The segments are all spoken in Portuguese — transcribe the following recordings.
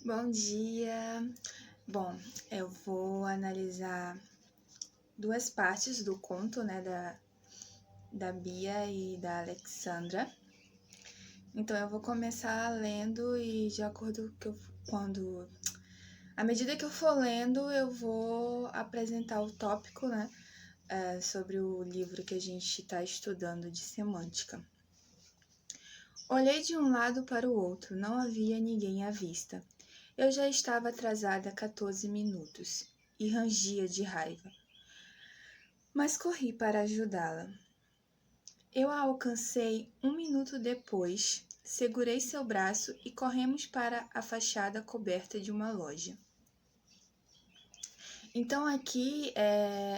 Bom dia! Bom, eu vou analisar duas partes do conto, né, da Bia e da Alexandra. Então, eu vou começar lendo e de acordo com à medida que eu for lendo, eu vou apresentar o tópico, né, sobre o livro que a gente está estudando de semântica. Olhei de um lado para o outro, não havia ninguém à vista. Eu já estava atrasada 14 minutos e rangia de raiva, mas corri para ajudá-la. Eu a alcancei 1 minuto depois, segurei seu braço e corremos para a fachada coberta de uma loja. Então aqui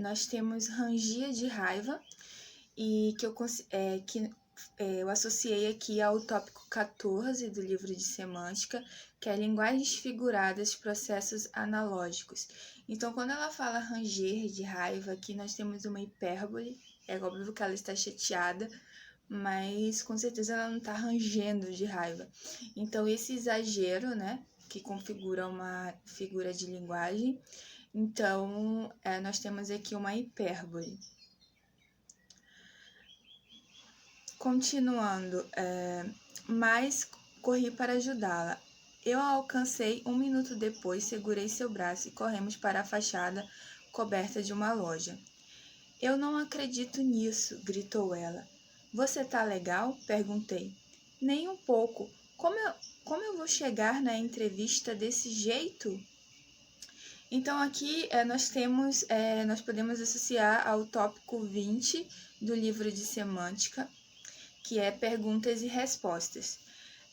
nós temos rangia de raiva e que eu associei aqui ao tópico 14 do livro de semântica, que é linguagens figuradas, processos analógicos. Então, quando ela fala ranger de raiva, aqui nós temos uma hipérbole, é óbvio que ela está chateada, mas com certeza ela não está rangendo de raiva. Então, esse exagero, né, que configura uma figura de linguagem, então nós temos aqui uma hipérbole. Continuando, mas corri para ajudá-la. Eu a alcancei 1 minuto depois, segurei seu braço e corremos para a fachada coberta de uma loja. Eu não acredito nisso, gritou ela. Você tá legal? Perguntei. Nem um pouco. Como eu vou chegar na entrevista desse jeito? Então aqui nós podemos associar ao tópico 20 do livro de semântica, que é perguntas e respostas.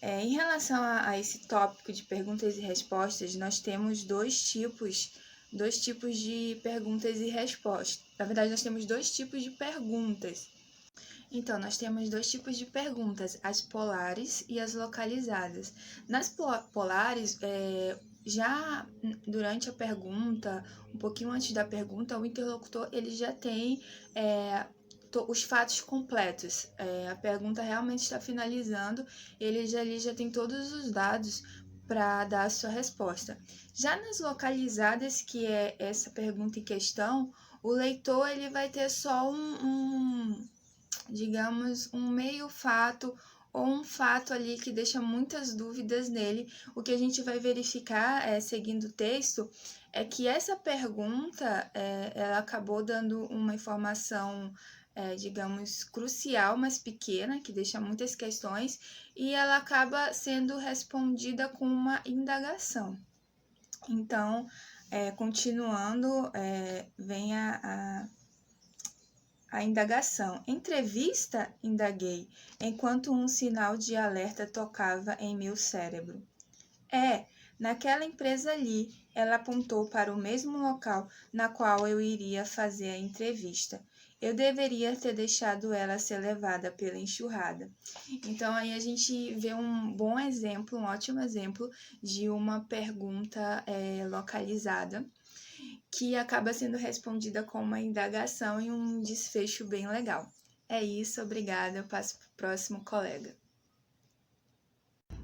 Em relação a esse tópico de perguntas e respostas, nós temos dois tipos de perguntas e respostas. Na verdade, nós temos dois tipos de perguntas. Então, nós temos dois tipos de perguntas, as polares e as localizadas. Nas polares, já durante a pergunta, um pouquinho antes da pergunta, o interlocutor ele já tem os fatos completos. A pergunta realmente está finalizando, ele já tem todos os dados para dar a sua resposta. Já nas localizadas, que é essa pergunta em questão, o leitor ele vai ter só digamos, um meio fato ou um fato ali que deixa muitas dúvidas nele. O que a gente vai verificar, seguindo o texto, é que essa pergunta, ela acabou dando uma informação, digamos, crucial, mas pequena, que deixa muitas questões, e ela acaba sendo respondida com uma indagação. Então, continuando, vem a indagação. Entrevista? Indaguei, enquanto um sinal de alerta tocava em meu cérebro. Naquela empresa ali, ela apontou para o mesmo local na qual eu iria fazer a entrevista. Eu deveria ter deixado ela ser levada pela enxurrada. Então, aí a gente vê um bom exemplo, um ótimo exemplo de uma pergunta localizada, que acaba sendo respondida com uma indagação e um desfecho bem legal. É isso, obrigada. Eu passo para o próximo colega.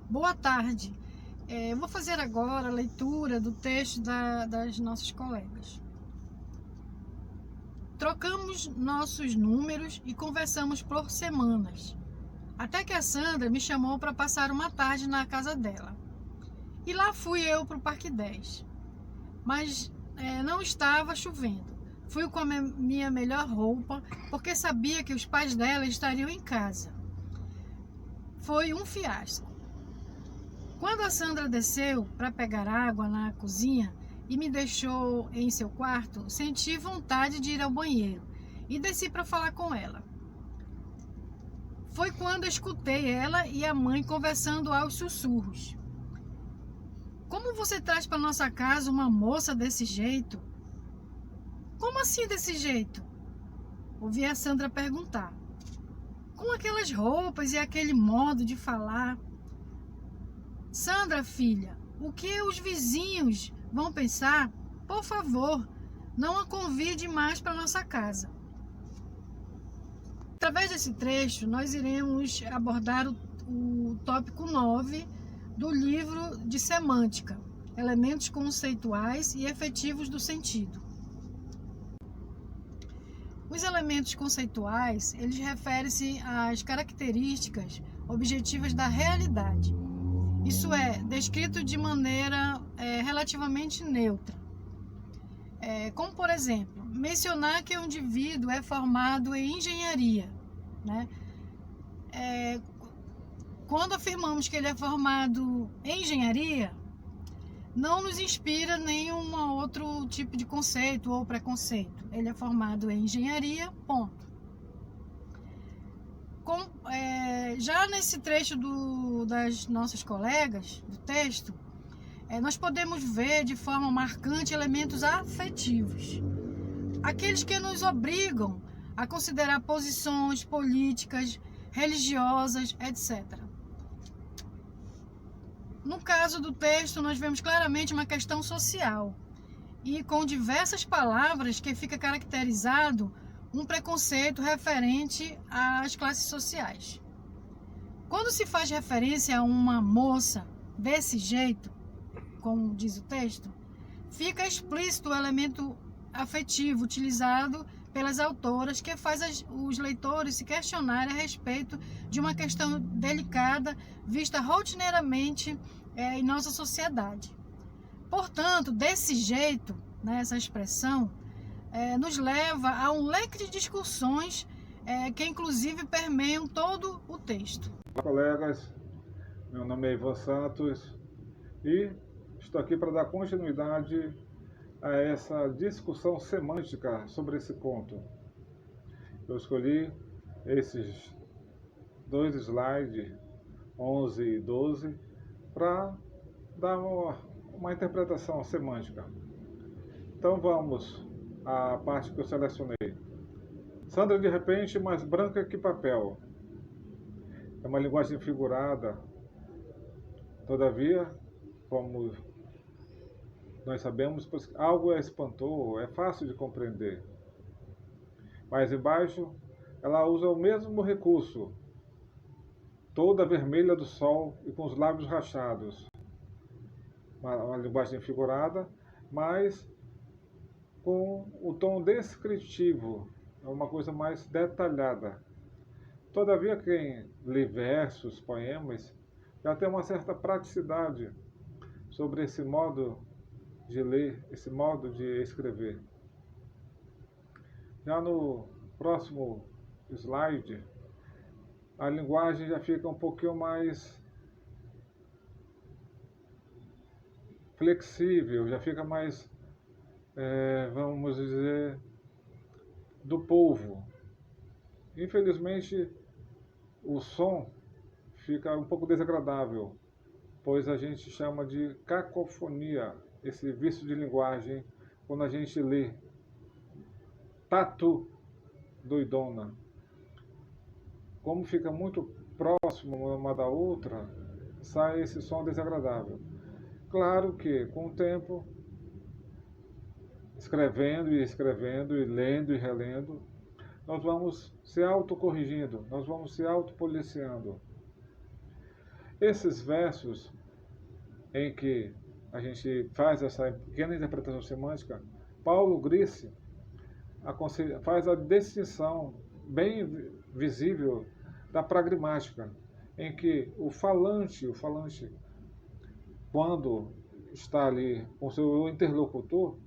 Boa tarde. Eu vou fazer agora a leitura do texto das nossas colegas. Trocamos nossos números e conversamos por semanas, até que a Sandra me chamou para passar uma tarde na casa dela. E lá fui eu para o Parque 10. Mas não estava chovendo. Fui com a minha melhor roupa, porque sabia que os pais dela estariam em casa. Foi um fiasco. Quando a Sandra desceu para pegar água na cozinha e me deixou em seu quarto, senti vontade de ir ao banheiro e desci para falar com ela. Foi quando escutei ela e a mãe conversando aos sussurros. Como você traz para nossa casa uma moça desse jeito? Como assim desse jeito? Ouvi a Sandra perguntar. Com aquelas roupas e aquele modo de falar. Sandra, filha, o que os vizinhos vão pensar? Por favor, não a convide mais para nossa casa. Através desse trecho, nós iremos abordar o tópico 9 do livro de semântica. elementos conceituais e efetivos do sentido. Os elementos conceituais, eles referem-se às características objetivas da realidade. Isso é, descrito de maneira relativamente neutra. Como, por exemplo, mencionar que o indivíduo é formado em engenharia, né? Quando afirmamos que ele é formado em engenharia, não nos inspira nenhum outro tipo de conceito ou preconceito. Ele é formado em engenharia, ponto. Já nesse trecho das nossas colegas, do texto, nós podemos ver de forma marcante elementos afetivos. Aqueles que nos obrigam a considerar posições políticas, religiosas, etc. No caso do texto, nós vemos claramente uma questão social e com diversas palavras que fica caracterizado um preconceito referente às classes sociais. Quando se faz referência a uma moça desse jeito, como diz o texto, fica explícito o elemento afetivo utilizado pelas autoras que faz os leitores se questionarem a respeito de uma questão delicada vista rotineiramente em nossa sociedade. Portanto, desse jeito, né, essa expressão nos leva a um leque de discussões que inclusive permeiam todo o texto. Olá, colegas, meu nome é Ivan Santos e estou aqui para dar continuidade a essa discussão semântica sobre esse conto. Eu escolhi esses dois slides, 11 e 12, para dar uma interpretação semântica. Então vamos à parte que eu selecionei. Sandra, de repente, mais branca que papel. É uma linguagem figurada. Todavia, como nós sabemos, pois algo a espantou, é fácil de compreender. Mais embaixo, ela usa o mesmo recurso, toda vermelha do sol e com os lábios rachados. Uma linguagem figurada, mas com o tom descritivo, é uma coisa mais detalhada. Todavia, quem lê versos, poemas, já tem uma certa praticidade sobre esse modo de ler, esse modo de escrever. Já no próximo slide, a linguagem já fica um pouquinho mais flexível, já fica mais, vamos dizer, do povo. Infelizmente, o som fica um pouco desagradável, pois a gente chama de cacofonia, esse vício de linguagem, quando a gente lê tatu doidona. Como fica muito próximo uma da outra, sai esse som desagradável. Claro que, com o tempo, escrevendo e lendo e relendo, nós vamos se autocorrigindo, nós vamos se autopoliciando. Esses versos em que a gente faz essa pequena interpretação semântica, Paulo Grissi faz a distinção bem visível da pragmática, em que o falante, quando está ali com seu interlocutor,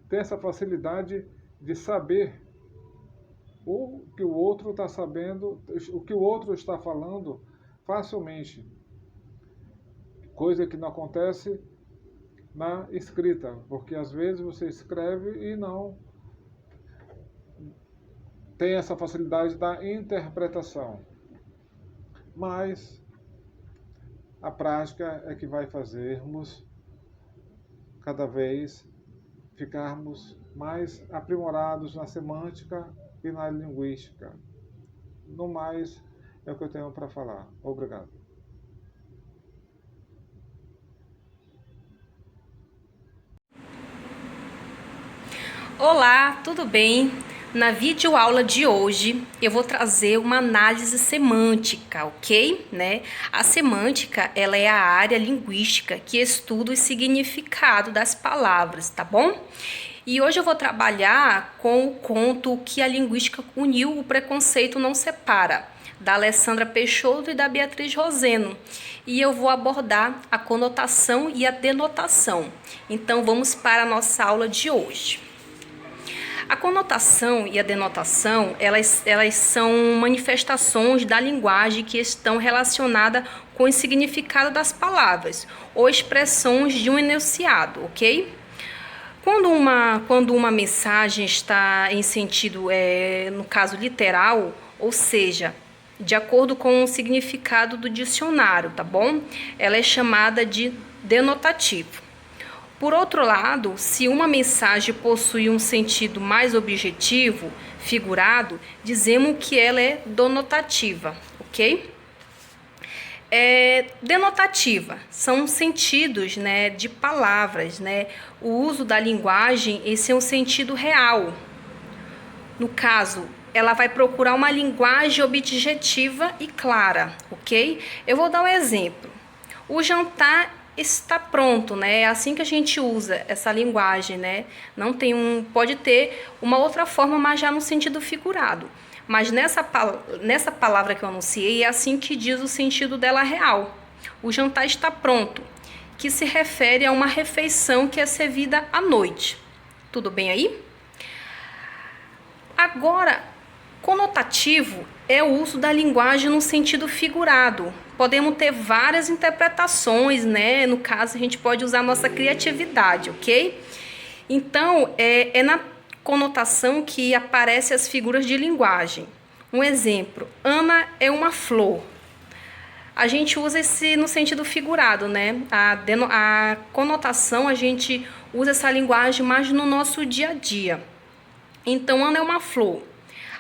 tem essa facilidade de saber o que o outro está sabendo, o que o outro está falando facilmente. Coisa que não acontece na escrita, porque às vezes você escreve e não tem essa facilidade da interpretação. Mas a prática é que vai fazermos cada vez ficarmos mais aprimorados na semântica e na linguística. No mais, é o que eu tenho para falar. Obrigado. Olá, tudo bem? Na videoaula de hoje, eu vou trazer uma análise semântica, ok? A semântica, ela é a área linguística que estuda o significado das palavras, tá bom? E hoje eu vou trabalhar com o conto O que a Linguística Uniu, o Preconceito Não Separa, da Alessandra Peixoto e da Beatriz Roseno. E eu vou abordar a conotação e a denotação. Então, vamos para a nossa aula de hoje. A conotação e a denotação, elas são manifestações da linguagem que estão relacionadas com o significado das palavras ou expressões de um enunciado, ok? Quando uma mensagem está em sentido, no caso literal, ou seja, de acordo com o significado do dicionário, tá bom? Ela é chamada de denotativo. Por outro lado, se uma mensagem possui um sentido mais objetivo, figurado, dizemos que ela é denotativa, ok? Denotativa são sentidos, de palavras, O uso da linguagem, esse é um sentido real. No caso, ela vai procurar uma linguagem objetiva e clara, ok? Eu vou dar um exemplo. O jantar está pronto, É assim que a gente usa essa linguagem, Não tem pode ter uma outra forma, mas já no sentido figurado. Mas nessa palavra que eu anunciei, é assim que diz o sentido dela real. O jantar está pronto, que se refere a uma refeição que é servida à noite. Tudo bem aí? Agora, conotativo é o uso da linguagem no sentido figurado. Podemos ter várias interpretações, No caso, a gente pode usar a nossa criatividade, ok? Então, é na conotação que aparecem as figuras de linguagem. Um exemplo, Ana é uma flor. A gente usa esse no sentido figurado, A conotação, a gente usa essa linguagem mais no nosso dia a dia. Então, Ana é uma flor.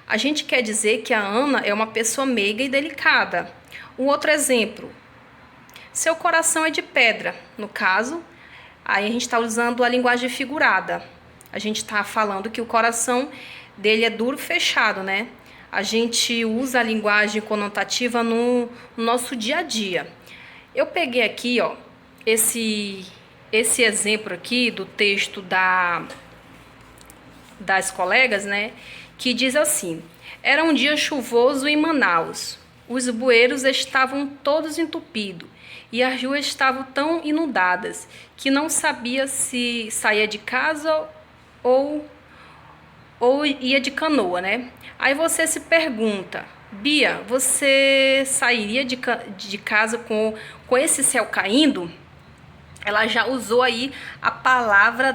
A gente quer dizer que a Ana é uma pessoa meiga e delicada. Um outro exemplo, seu coração é de pedra. No caso, aí a gente está usando a linguagem figurada. A gente está falando que o coração dele é duro, fechado, A gente usa a linguagem conotativa no nosso dia a dia. Eu peguei aqui, esse exemplo aqui do texto das colegas, que diz assim: era um dia chuvoso em Manaus. Os bueiros estavam todos entupidos e as ruas estavam tão inundadas que não sabia se saía de casa ou ia de canoa, Aí você se pergunta: Bia, você sairia de casa com esse céu caindo? Ela já usou aí a palavra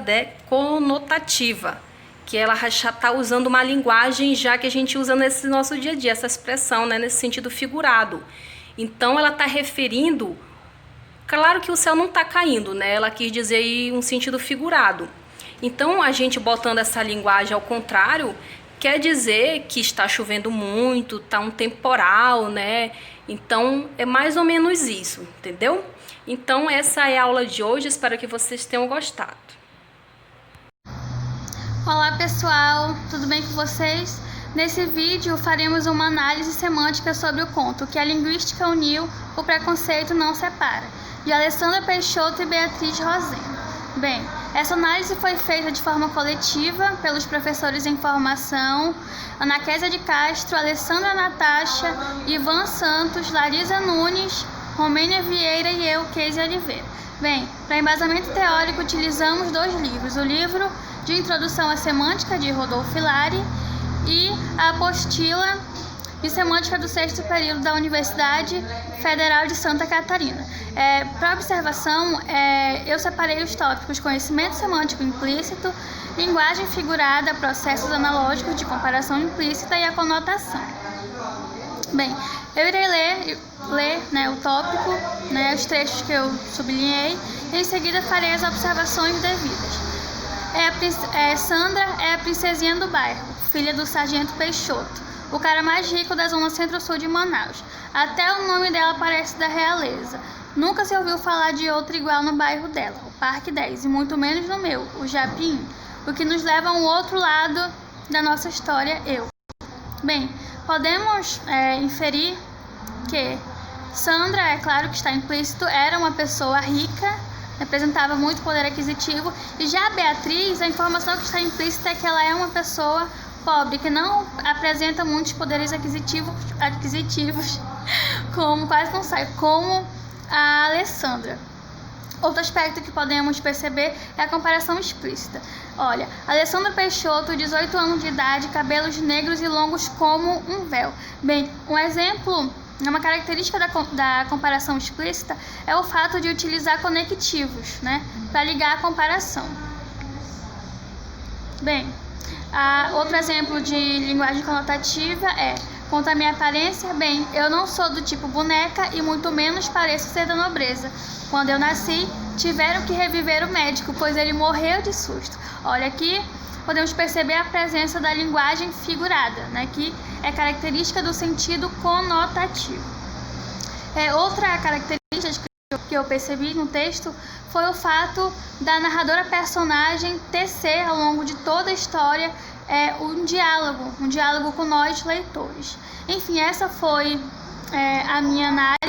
conotativa, que ela já está usando uma linguagem já que a gente usa nesse nosso dia a dia, essa expressão, nesse sentido figurado. Então, ela está referindo, claro que o céu não está caindo, Ela quis dizer aí um sentido figurado. Então, a gente botando essa linguagem ao contrário, quer dizer que está chovendo muito, está um temporal, Então, é mais ou menos isso, entendeu? Então, essa é a aula de hoje, espero que vocês tenham gostado. Olá pessoal, tudo bem com vocês? Nesse vídeo faremos uma análise semântica sobre o conto O que a Linguística Uniu, o Preconceito Não Separa, de Alessandra Peixoto e Beatriz Roseno. Bem, essa análise foi feita de forma coletiva pelos professores em formação Ana Késia de Castro, Alessandra Natasha, Ivan Santos, Larisa Nunes, Romênia Vieira e eu, Késia Oliveira. Bem, para embasamento teórico utilizamos dois livros, o livro de Introdução à Semântica, de Rodolfo Hilari, e a apostila de Semântica do 6º período da Universidade Federal de Santa Catarina. Para observação, eu separei os tópicos Conhecimento Semântico Implícito, Linguagem Figurada, Processos Analógicos de Comparação Implícita e a Conotação. Bem, eu irei ler o tópico, os trechos que eu sublinhei, e em seguida farei as observações devidas. Sandra é a princesinha do bairro, filha do sargento Peixoto, o cara mais rico da zona centro-sul de Manaus. Até o nome dela parece da realeza. Nunca se ouviu falar de outra igual no bairro dela, o Parque 10, e muito menos no meu, o Japim, o que nos leva a um outro lado da nossa história eu. Bem, podemos inferir que Sandra, é claro que está implícito, era uma pessoa rica, representava muito poder aquisitivo, e já Beatriz, a informação que está implícita é que ela é uma pessoa pobre, que não apresenta muitos poderes aquisitivos como quase não sai, como a Alessandra. Outro aspecto que podemos perceber é a comparação explícita. Olha, Alessandra Peixoto, 18 anos de idade, cabelos negros e longos como um véu. Bem, um exemplo, uma característica da comparação explícita é o fato de utilizar conectivos, né, para ligar a comparação. Bem, outro exemplo de linguagem conotativa é: quanto à minha aparência, bem, eu não sou do tipo boneca e muito menos pareço ser da nobreza. Quando eu nasci, tiveram que reviver o médico, pois ele morreu de susto. Olha, aqui podemos perceber a presença da linguagem figurada, né, que é característica do sentido conotativo. Outra característica que eu percebi no texto foi o fato da narradora personagem tecer ao longo de toda a história um diálogo com nós, leitores. Enfim, essa foi a minha análise.